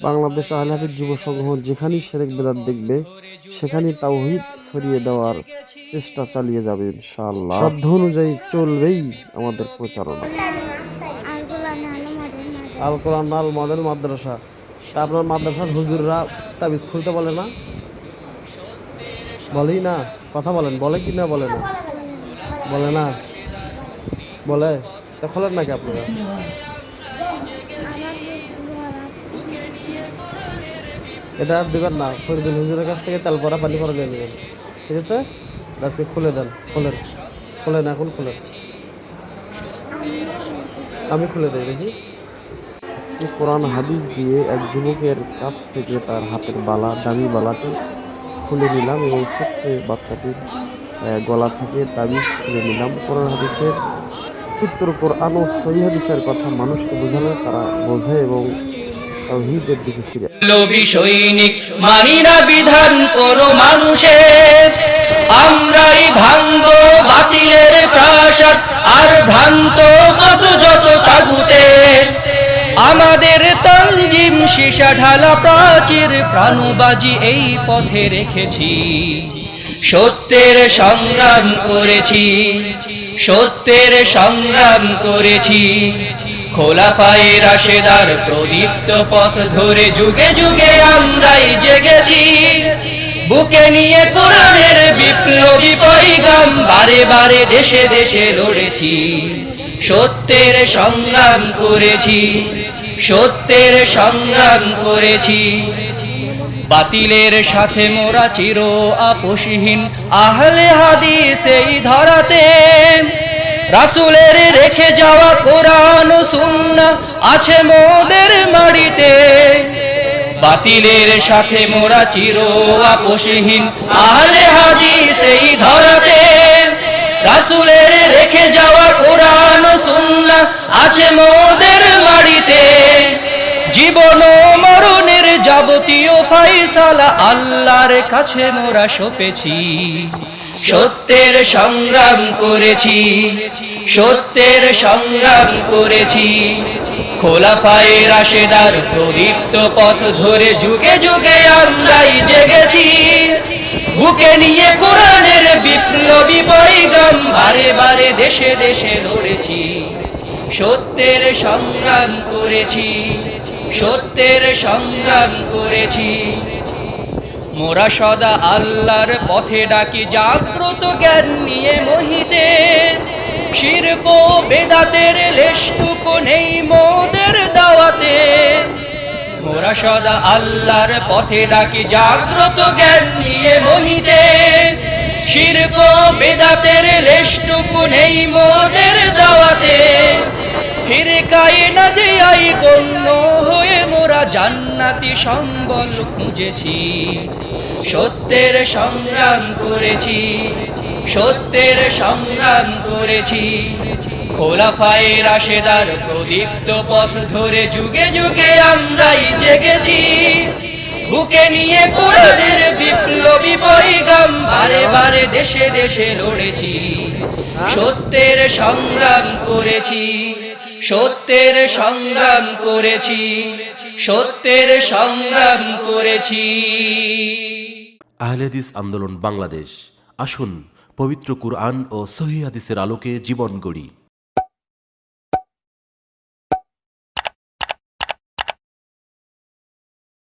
বাংলাদেশ আহলে হাদিস যুব সংঘ যেখানেই শিরক বিদআত দেখবে সেখানেই তাওহীদ ছড়িয়ে দেওয়ার চেষ্টা চালিয়ে যাবে ইনশাআল্লাহ। সাধ্য অনুযায়ী চলবেই আমাদের প্রচারণা। আল কোরআন আল মডেল মাদ্রাসা, তা আপনার মাদ্রাসার হুজুররা তাবিজ খুলতে বলে না? বলেই না, কথা বলেন, বলে কি না বলে না? বলে না, বলে তা খোলেন নাকি আপনারা? এটা আর দিবেন না, ফরিদুল হুজুরের কাছ থেকে তেল পরা পানি পরা নিয়ে নেবেন, ঠিক আছে? আজকে খুলে দেন, খোলেন, খোলেন, এখন খোলেন, আমি খুলে দিই দেখি। আজকে কোরআন হাদিস দিয়ে এক যুবকের কাছ থেকে তার হাতের বালা, দামি বালাটি খুলে নিলাম এবং ছোট্ট বাচ্চাটির গলা থেকে তাবিজ খুলে নিলাম। কোরআন হাদিসের পবিত্র কোরআন ও সহিহ হাদিসের কথা মানুষকে বোঝালে তারা বোঝে এবং তাওহীদের দিকে ফিরে। লোভী সৈনিক মানি না বিধান কোন মানুষের, আমরাই ভাঙবো বাতিলের প্রাসাদ আর ভ্রান্ত কত যত তাগুতের। আমাদের তানজিম সীসা ঢালা প্রাচীর প্রাণবাজি এই পথে রেখেছি, সত্যের সংগ্রাম করেছি, সত্যের সংগ্রাম করেছি। খোলাফায়ে রাশেদার প্রদীপ্ত পথ ধরে যুগে যুগে আমরাই জেগেছি, বুকে নিয়ে কোরআনের বিপ্লবী পয়গাম বারে বারে দেশে দেশে লড়েছি, সত্যের সংগ্রাম করেছি, সত্যের সংগ্রাম করেছি। বাতিলের সাথে মোরা চির আপোষহীন আহলে হাদিস এই ধরাতে, রাসূলের রেখে যাওয়া কোরআন ও সুন্নাহ আছে মোদের মাটিতে। বাতিলের সাথে মোরা চির আপোষহীন আহলে হাদিস এই ধরাতে, রাসূলের রেখে যাওয়া কোরআন ও সুন্নাহ আছে মোদের মাটিতে। জীবন ও মরণের যাবতীয় ফয়সালা আল্লাহর কাছে মোরা সঁপেছি, সত্যের সংগ্রাম করেছি, সত্যের সংগ্রাম করেছি। খোলাফায়ে রাশেদার প্রদীপ্ত পথ ধরে যুগে যুগে আমরাই জেগেছি, বুকে নিয়ে কোরআনের বিপ্লবী পয়গাম বারে বারে দেশে দেশে লড়েছি, সত্যের সংগ্রাম করেছি, সত্যের সংগ্রাম করেছি। মোরা সদা আল্লাহর পথে ডাকি জাগ্রত জ্ঞান নিয়ে মোহিতে, শিরক ও বেদাতের লেশটুকু নেই মোদের দাওয়াতে। মোরা সদা আল্লাহর পথে ডাকি জাগ্রত জ্ঞান নিয়ে মোহিতে, শিরক ও বেদাতের লেশটুকু নেই মোদের দাওয়াতে। ফিরকায়ে নাজিয়াই গণ্য হয়ে মোরা জান্নাতি সম্বল খুঁজেছি, সত্যের সংগ্রাম করেছি, সত্যের সংগ্রাম করেছি। খোলাফায়ে রাশেদার প্রদীপ্ত পথ ধরে যুগে যুগে আমরাই জেগেছি, বুকে নিয়ে কোরআনের বিপ্লবী পয়গাম বারে বারে দেশে দেশে লড়েছি, সত্যের সংগ্রাম করেছি, সত্যের সংগ্রাম করেছি, সত্যের সংগ্রাম করেছি। আহলে হাদিস আন্দোলন বাংলাদেশ, আসুন পবিত্র কুরআন ও সহিহ হাদিসের আলোকে জীবন গড়ি।